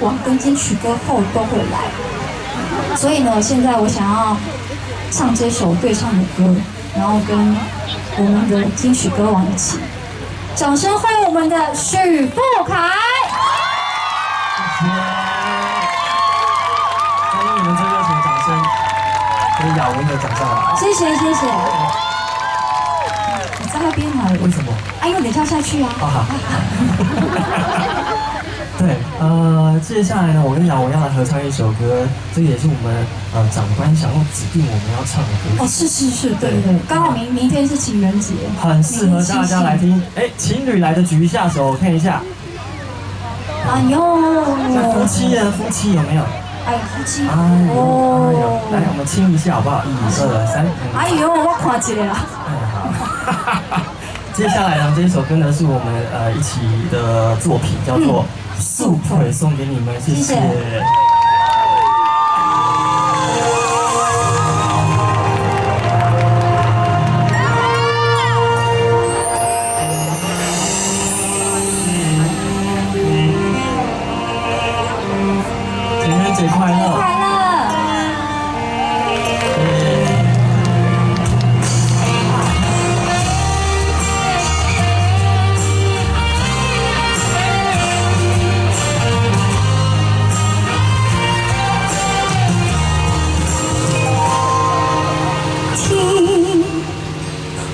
王跟金曲歌后都会来，所以呢，现在我想要唱这首对唱的歌，然后跟我们的金曲歌王一起，掌声欢迎我们的许富凯。谢谢，欢迎你们最热情的掌声，给雅文的掌声啊！谢谢谢谢。你在那边好了？为什么？啊，因为你跳下去啊。好。对，接下来呢，我跟雅文要来合唱一首歌，这个也是我们长官想要指定我们要唱的歌曲。哦，是，对，刚好明天是情人节，很适合大家来听。哎，情侣来的举一下手，看一下。哎呦，夫妻有没有？哎，夫妻。哎呦，来，我们亲一下好不好？1、2、3。哎呦，我看一个啦。哎，好。接下来呢，这一首歌呢是我们一起的作品，叫做《Super》，送给你们，谢谢。情人节快乐！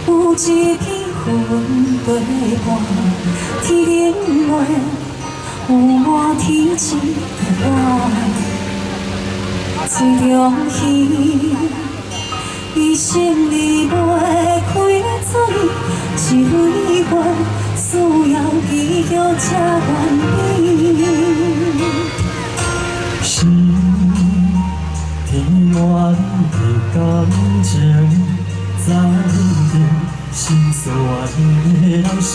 有一片云飞过，天冷月有满天一个我，水中鱼，伊心里袂开嘴，一蕊花需要记号才愿意。是天远的感情。在你心酸的人是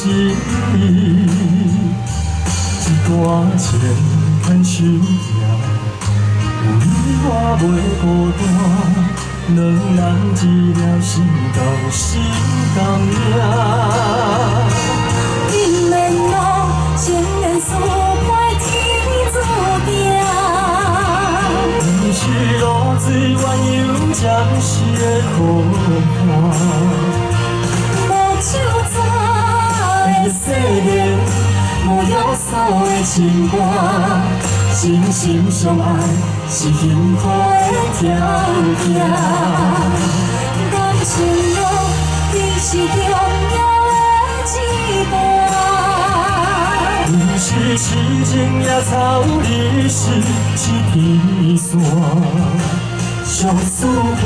你，一段情牵手行，有你我袂孤单，两人一条心同心同命。因缘路，情缘输歹天注定。不是路水原有暂时的苦寒，无手纸的誓言，无约束的情歌，真心相爱是幸福的条件。感情路只是重要的一段。不是痴情也草你是一片线，相思花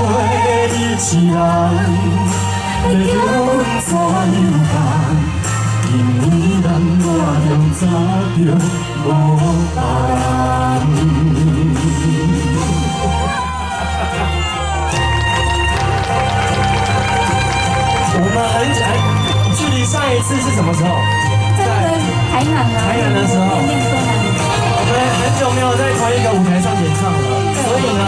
你一人，要叫阮怎样办？因为咱我拢早就无别人。我们距离上一次是什么时候？在台南啊，台南的时候，我们很久没有在同一个舞台上演唱了，所以呢，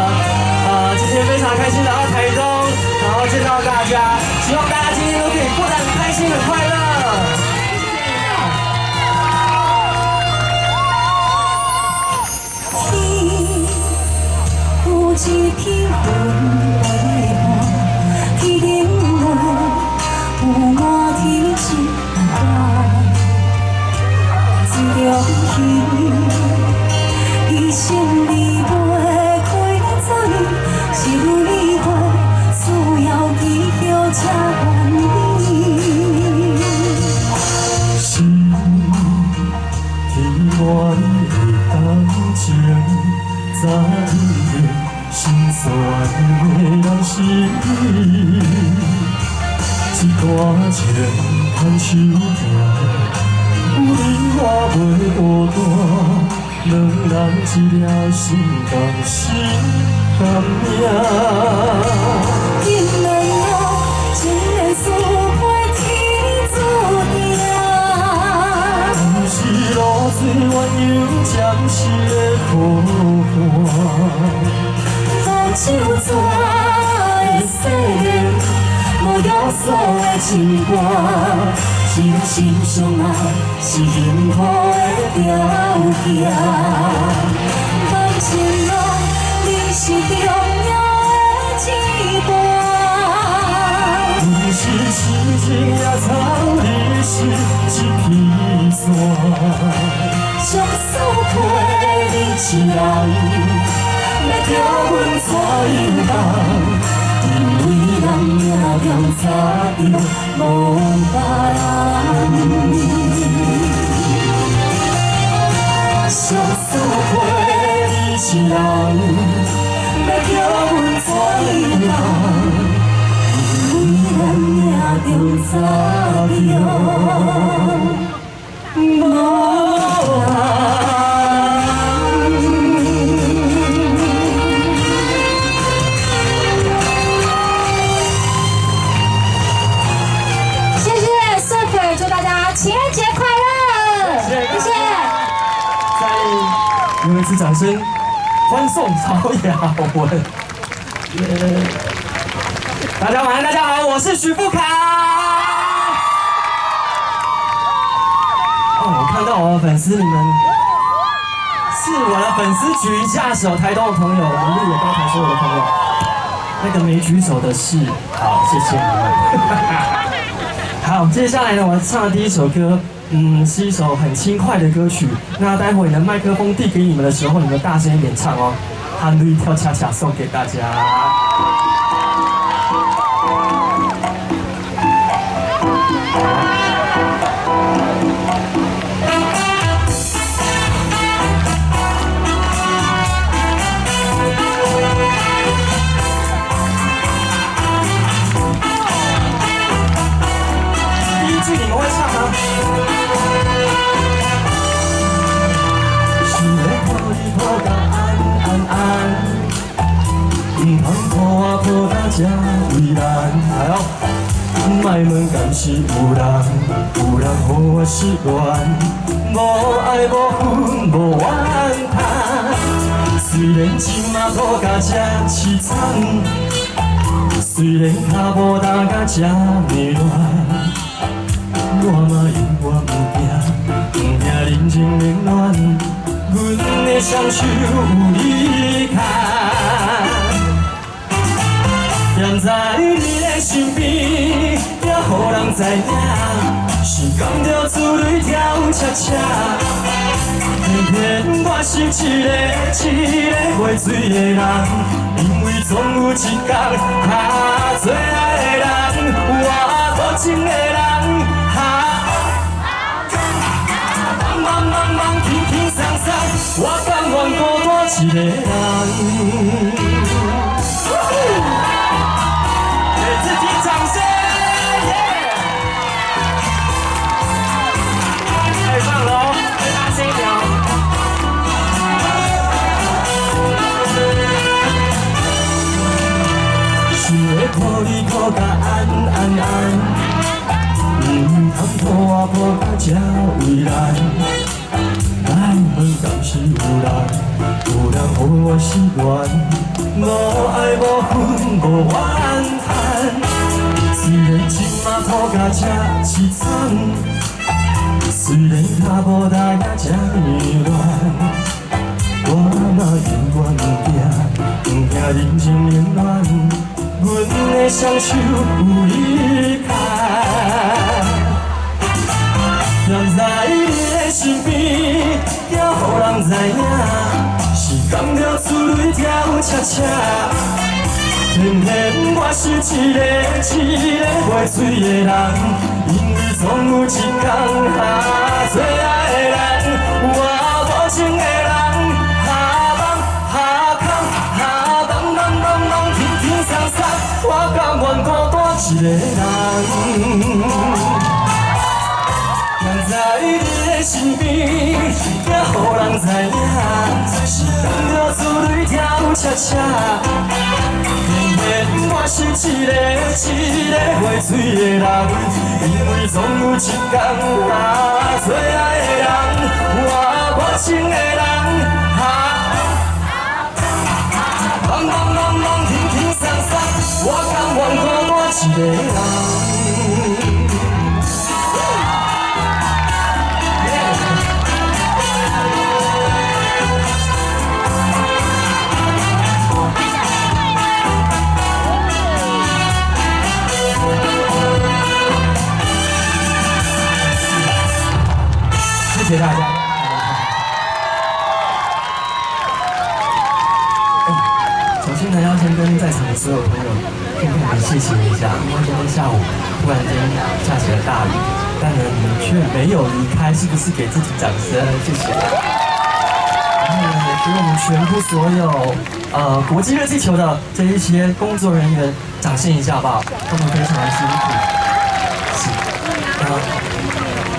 今天非常开心来到台中，然后见到大家，希望大家今天都可以过得很开心、很快乐。天有一片云飞过，天冷月有满天一个我，水中鱼，伊心里袂开嘴，是蕊花需要记号才愿意。是天远的感情，在你心酸的人是你，一段情牵手行，有你我袂孤单，两人一条心同心同命。因缘路，情缘输歹天注定。不是路水原有暂时的苦寒，无手纸的誓言，无约束的情歌，真真心相爱是幸福的条件。感情路，你是重要的一段。不是痴情野草，你是一片山。相思陪你一人，要叫阮怎样办？因为人命中差着无别人。相思陪你一人，要叫阮怎样办？因为人命中差着无别人。情人节快乐！谢谢。再用一次掌声欢送曹雅文。大家晚安，大家好，我是许富凯。我看到我的粉丝，你们是我的粉丝举一下手，台东的朋友，我们鹿野高台所有的朋友，那个没举手的是，好，谢谢你们。好，接下来呢，我唱的第一首歌，是一首很轻快的歌曲。那待会呢，麦克风递给你们的时候，你们大声一点唱哦。韩律跳恰恰送给大家。你们会唱吗？想要抱你抱甲安安安，唔通抱我抱到这为难。来哦，莫问敢是有人，有人予我失恋，无爱无恨无怨叹。虽然今嘛抱甲这凄惨，虽然脚无踏甲这迷乱。我嘛永远不惊人情冷暖，阮的双手有你牵，踮在你的身边，也予人知影，是感着珠泪跳恰恰。偏偏我是一个袂水的人，因为总有一天较最爱的人，我无情的人。忙轻轻松松，我甘愿孤单一个人。给自己掌声，太棒了哦！再大声一点哦！想要抱你抱甲安安安，唔通抱我抱甲这为难。莫问敢是有人，有人予我失恋，无爱无恨无怨叹。虽然今嘛抱甲这凄惨，虽然脚无踏甲这迷乱，我嘛永远不惊人情冷暖，阮的双手有你牵。踮在你的身边，也予人知影，是感着珠泪跳恰恰。偏偏我是一个袂水的人，因为总有一天较最爱的人，我无情的人，轻轻松松，我甘愿孤单一个人。在你的身边，也予人知影，是感着珠泪跳恰恰。偏偏我是一个袂水的人，因为总有一天较最爱的人，我无情的人，轻轻松松，我甘愿孤单一个人。先呢，要先跟在场的所有朋友听众们谢谢一下，因为今天下午突然间下起了大雨，但呢你们却没有离开，是不是给自己掌声？谢谢。然后呢，也给我们全部所有国际热气球的这一些工作人员掌声一下好不好？他们非常的辛苦。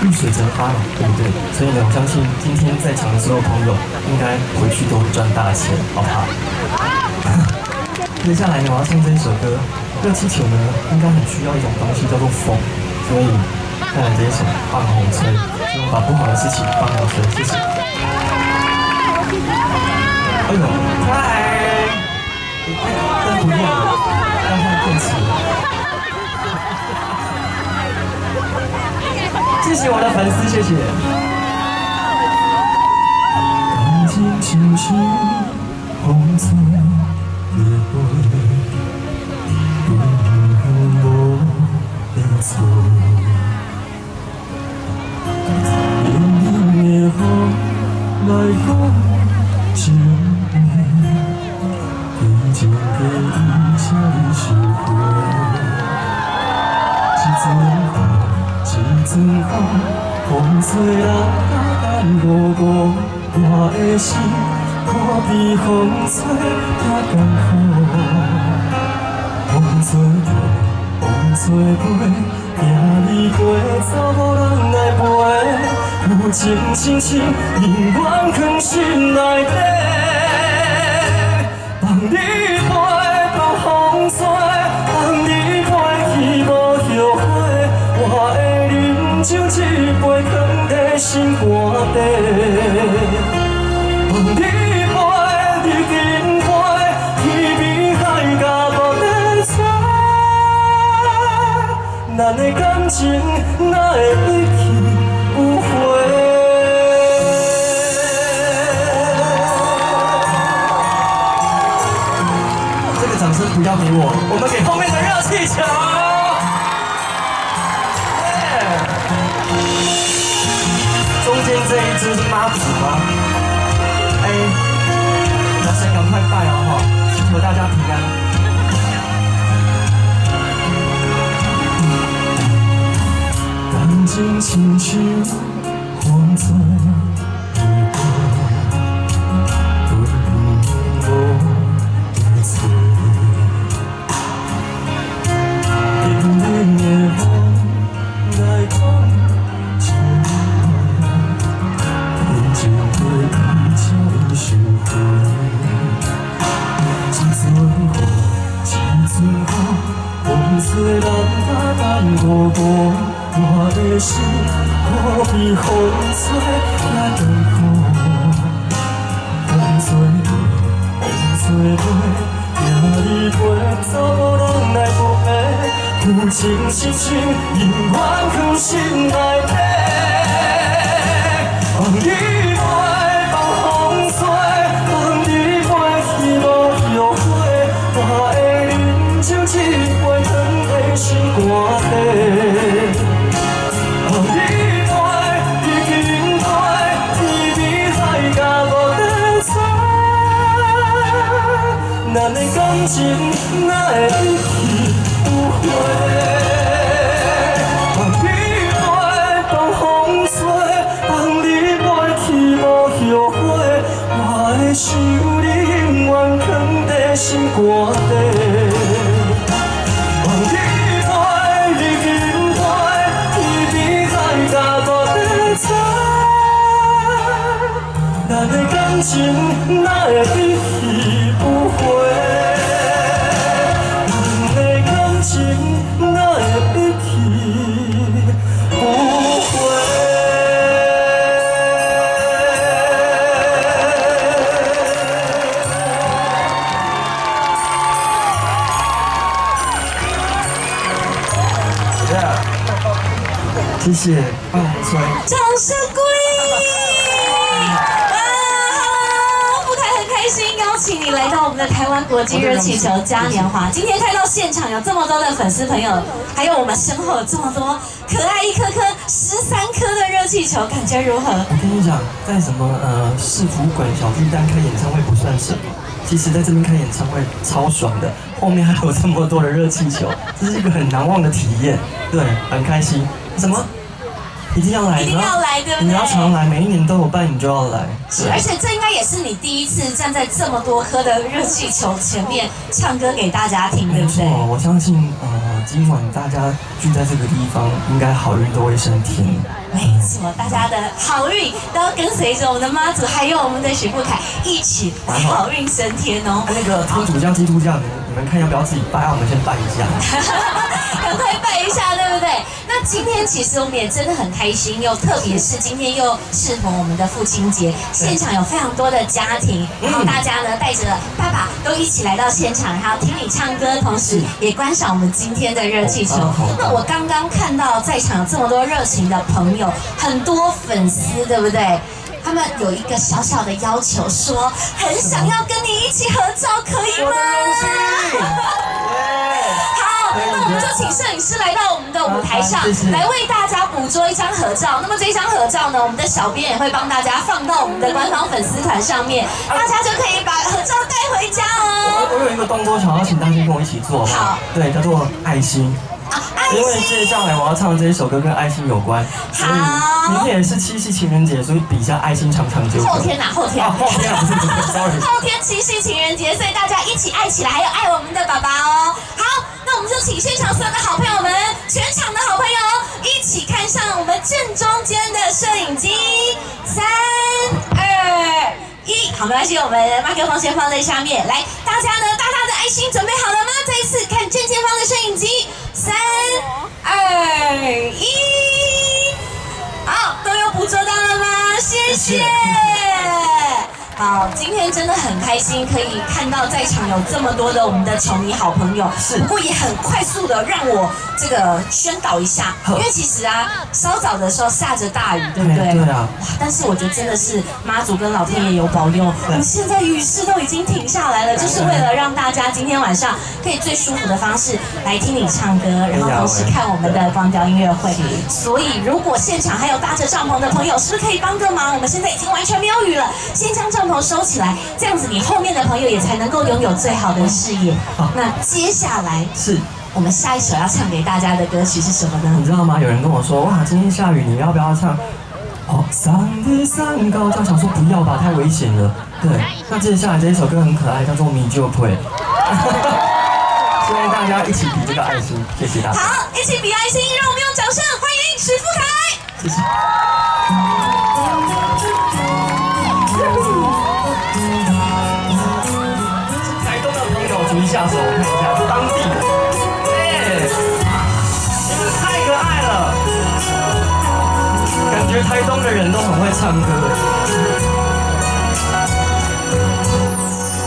遇水则发嘛，对不对？所以呢，我相信今天在场的所有朋友应该回去都赚大钱，好不好？接下来呢，我要唱这一首歌，热气球呢应该很需要一种东西叫做风，所以带来这一首《放红吹》，希望把不好的事情放好吹，谢谢。哎呦，嗨！灯不亮了，要换电池。谢谢我的粉丝，谢谢。感情像是风吹月飞，风无在吹。冷冷的风来讲情话，已经给伊才收回。一阵风，风吹人淡薄薄，我的心可比风吹较艰苦。风吹飞，风吹飞，行你过，走无人来陪。有情深深，永远藏心内底。放你飞，放风吹，放你飞去无后悔。我的像一杯放在心肝底，放你飞，你紧飞，天边海角无在猜，咱的感情哪会一去不回？这个掌声不要给我们给后面的热气球。中间这一只是妈祖吗？哎，那先赶快拜好不好？祈求大家平安。感情亲像风吹雨过，风无在吹。冷冷的风来讲。风吹人淡薄薄，我的心可比风吹较艰苦。风吹飞，行你陪，走无人来陪。有情深深，永远藏心内底。放你飞，放风吹，放你飞去无后悔。我的人像一杯放在心肝底，放你飞，你紧飞，天边海角无在猜，咱的感情哪会一去不回？放你飞，放风吹，放你飞去无后悔。我的想你永远藏在心肝底。放你飞，你紧飞，天边海角无在猜，咱的感情哪会一去不回？咱的感情哪会一去不回？谢谢，放风吹。掌声鼓励！哇，舞台很开心，邀请。请你来到我们的台湾国际热气球嘉年华。今天看到现场有这么多的粉丝朋友，还有我们身后有这么多可爱一颗颗13颗的热气球，感觉如何？我跟你讲，在什么市府馆小巨蛋开演唱会不算什么，其实在这边开演唱会超爽的，后面还有这么多的热气球，这是一个很难忘的体验，对，很开心。什么？一定要来，一定要来，对不对？你要常来，每一年都有办，你就要来。是，而且这应该也是你第一次站在这么多颗的热气球前面唱歌给大家听，对不对？没错，我相信今晚大家聚在这个地方，应该好运都会升天。没错，大家的好运都要跟随着我们的妈祖，还有我们的许富凯一起来好运升天哦。那个天主教、基督教，你们看要不要自己拜？我们先拜一下。赶快拜一下，对不对？那今天其实我们也真的很开心，又特别是今天又适逢我们的父亲节，现场有非常多的家庭，然后大家呢带着爸爸都一起来到现场，然后听你唱歌，同时也观赏我们今天的热气球。那我刚刚看到在场有这么多热情的朋友，很多粉丝，对不对？他们有一个小小的要求，说很想要跟你一起合照，可以吗？好，那我们就请摄影师来到我们的舞台上，来为大家捕捉一张合照。那么这张合照呢，我们的小编也会帮大家放到我们的官方粉丝团上面，大家就可以把合照带回家哦。我有一个动作想要请大家跟我一起做，好，对，叫做爱心。因为接下来我要唱的这一首歌跟爱心有关，所以明天也是7夕情人节，所以比下爱心长长久久。后天哪？后天？后天不是，sorry。后天7夕情人节，所以大家一起爱起来，还有爱我们的爸爸哦。好，那我们就请现场所有的好朋友们，全场的好朋友一起看上我们正中间的摄影机，3、2、1，好，没关系，我们麦克风先放在下面。来，大家呢，大大的爱心准备好了吗？再一次看正前方的摄影机，3、2、1，好，都有捕捉到了吗？谢谢。好，今天真的很开心，可以看到在场有这么多的我们的球迷好朋友。是，不过也很快速的让我这个宣导一下，因为其实啊，稍早的时候下着大雨，对不对？对啊。哇，但是我觉得真的是妈祖跟老天爷有保佑，我们现在雨势都已经停下来了，就是为了让大家今天晚上可以最舒服的方式来听你唱歌，然后同时看我们的光雕音乐会。所以，如果现场还有搭着帐篷的朋友，是不是可以帮个忙？我们现在已经完全没有雨了，先将帐篷收起来，这样子你后面的朋友也才能够拥有最好的视野。那接下来是我们下一首要唱给大家的歌曲是什么呢？你知道吗？有人跟我说，哇，今天下雨，你要不要唱？上日上高照，想说不要吧，太危险了。对，那接下来这一首歌很可爱，叫做《米就配》。希望大家一起比这个爱心，谢谢大家。好，一起比爱心，让我们用掌声欢迎许富凯。谢谢。台东的朋友举一下手，看一下当地的。你们太可爱了，感觉台东的人都很会唱歌。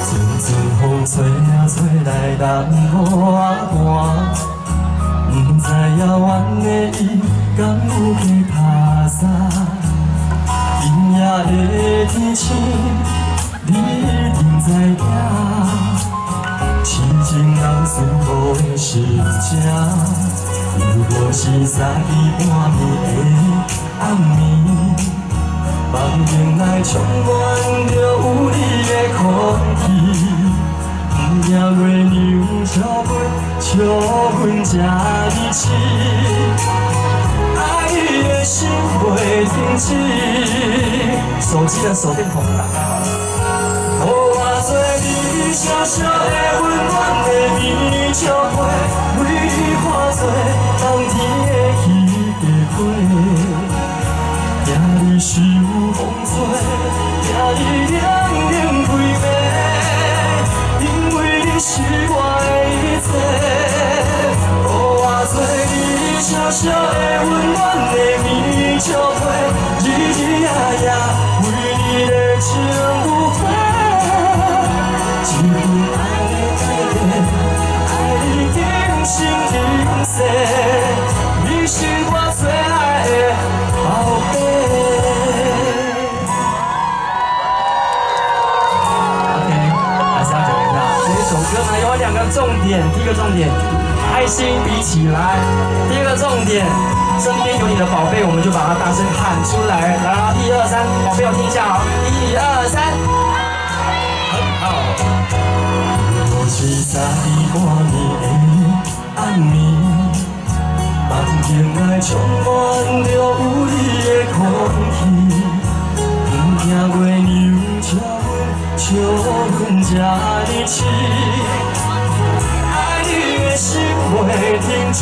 阵阵风吹啊吹来人我寒，不知影阮的伊敢有去拍啥？今夜的天星，你一定知影。痴情人思无的是真，如果是早已半暝的暗暝，房间内充满着有你的空气。不惊月亮照阮这日子，爱你的心袂停止。手机的手电筒打开好了。我做你小小的温暖的棉棉被，为你化作冬天的彼个花。惊你受风吹，惊你凉凉归暝，因为你是我的一切。我做你小小的温暖的棉棉被，日日夜夜为你热情不退。一份爱。2个重点，第一个重点，爱心比起来；第二个重点，身边有你的宝贝，我们就把它大声喊出来。来啊，1、2、3，宝贝要听一下哦，1、2、3，很好。我是3年半年的暗暝，梦境内充满着有你的空气，不惊月娘笑阮这呢痴，爱你的心袂停止。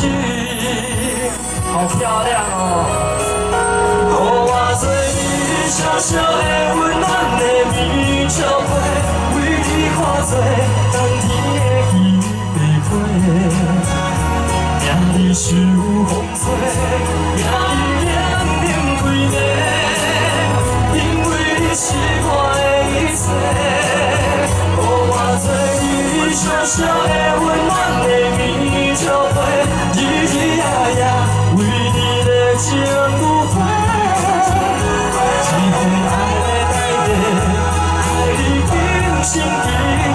好漂亮哦！予我做你小小的温暖的棉照被，为你化作冬天的鱼白花，命你受风吹，命你凉冷规暝，因为你是我的一切。予我做你小小的温暖的棉照被，日日夜夜。为你的情如火，一份爱的代价，爱你今生今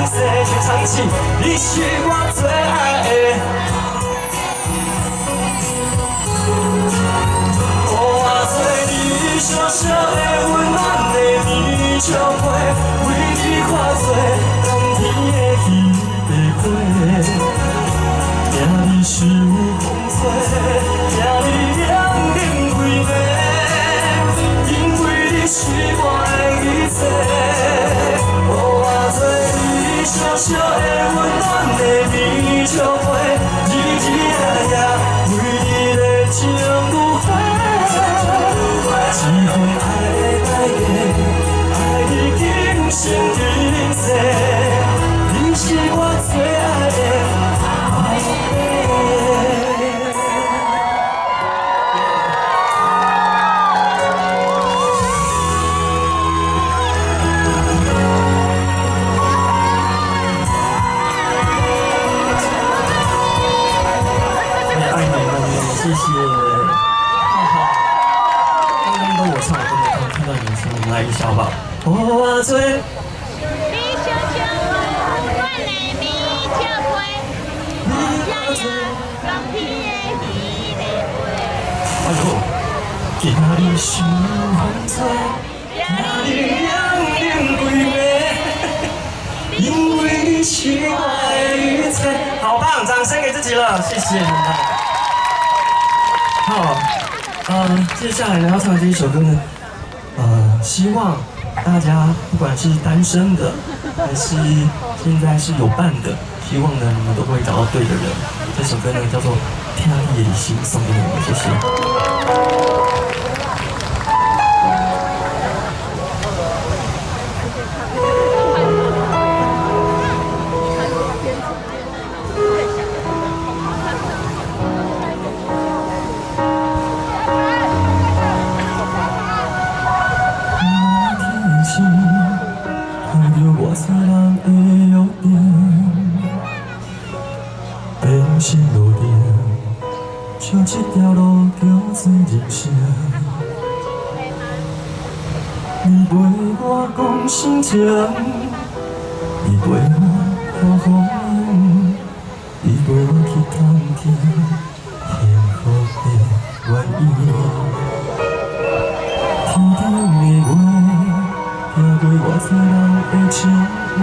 世。全唱一起，你是我最爱的。予我做你小小的温暖的棉照被，为你化作冬天的鱼白花，命你受风吹。小小的温暖的棉照被，日日夜夜为你的情如火，一份爱的代价，爱你今生今世，你是我最爱的宝贝。谢谢，刚刚都我唱，我都没看到你们唱，我们来一小把。我最。你小小我的棉照被，呀呀，冬天的鱼白花。哎呦，今日受风吹，明日凉冷规暝，因为你是我的一切。好棒，掌声给自己了，谢谢。好，接下来呢要唱的这一首歌呢，希望大家不管是单身的，还是现在是有伴的，希望呢你们都会找到对的人。这首歌呢叫做《听你的心》，送给你们，谢谢。看着我做人的优点，变心路程，像这条路叫做人生。你陪我讲心情，你陪我看风景，你陪我去探听幸福的原因。天顶的月。听过我做人的情话，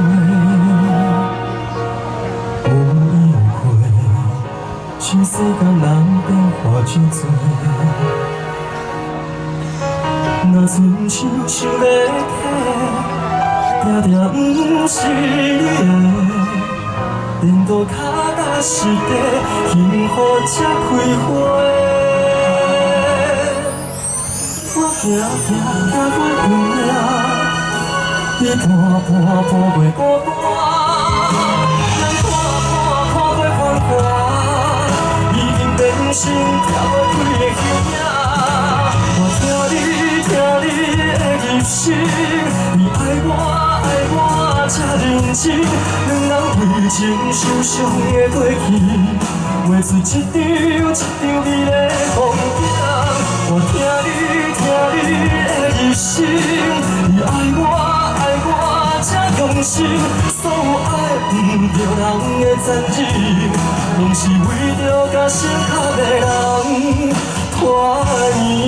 有意有会，全世间人变化真多。若亲像想要起，定定不是你的，颠倒脚甲湿地，幸福才开花。我行行行过远了。你伴伴伴过孤单，咱看过繁华，已经变成跳不开的形影。我听你的入心，你爱我才认真，两人为情受伤的过去，画出一张美丽风景。我听你的入心，你爱我。用心，所有爱不着人的赞誉，拢是为着甲身边的人团圆。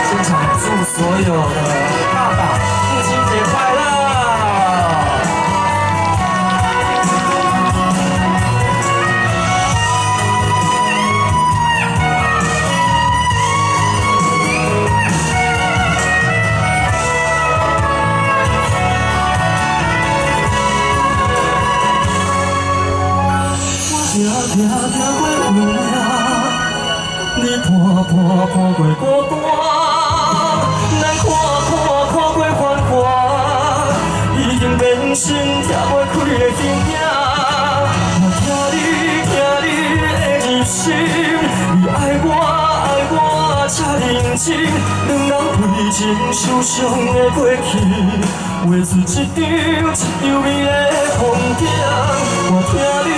现场祝所有的爸爸父亲节快乐！行过路啊，你伴过孤单，咱看过繁华，已经变成拆袂开的形影。我听你的入心，你爱我才认真，两人为情受伤的过去，画出一张美的风景。我听你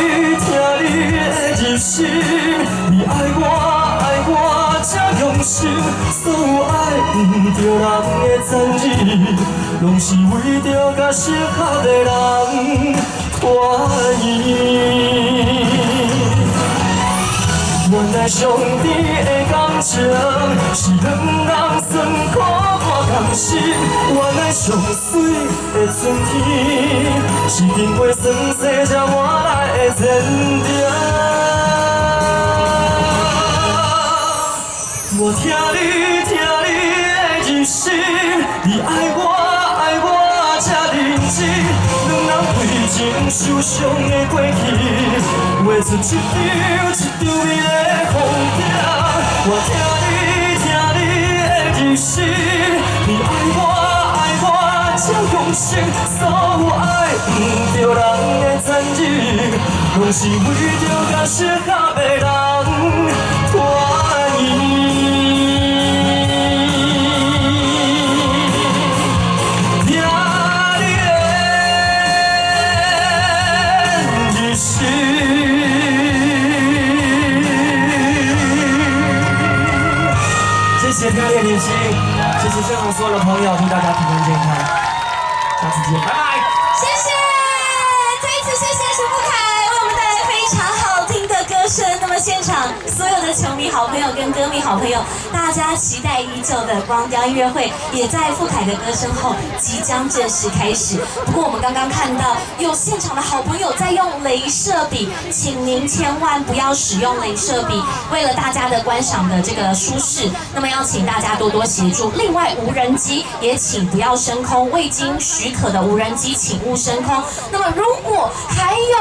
的入心，你爱我才用心，所有爱不着人的赞誉，拢是为着甲适合的人团圆。原来上天的感情是两人酸苦看甘心，原来上水的春天是经过酸涩才换来的甜甜。我听你的入心，你爱我才认真，两人为情受伤的过去，画出一张美的风景。我听你的入心，你爱我才用心，所有爱不着人的赞誉，拢是为着甲适合的人团圆。谢谢热烈点心，谢谢现场所有的朋友，祝大家平安健康，下次见，拜拜。谢谢，再一次谢谢陈富凯为我们带来非常好听的歌声。那么现场所有的球迷好朋友跟歌迷好朋友，大家期待已久的光雕音乐会，也在富凯的歌声后即将正式开始。不过我们刚刚看到有现场的好朋友在用雷射笔，请您千万不要使用雷射笔，为了大家的观赏的这个舒适，那么要请大家多多协助。另外无人机也请不要升空，未经许可的无人机请勿升空。那么如果还有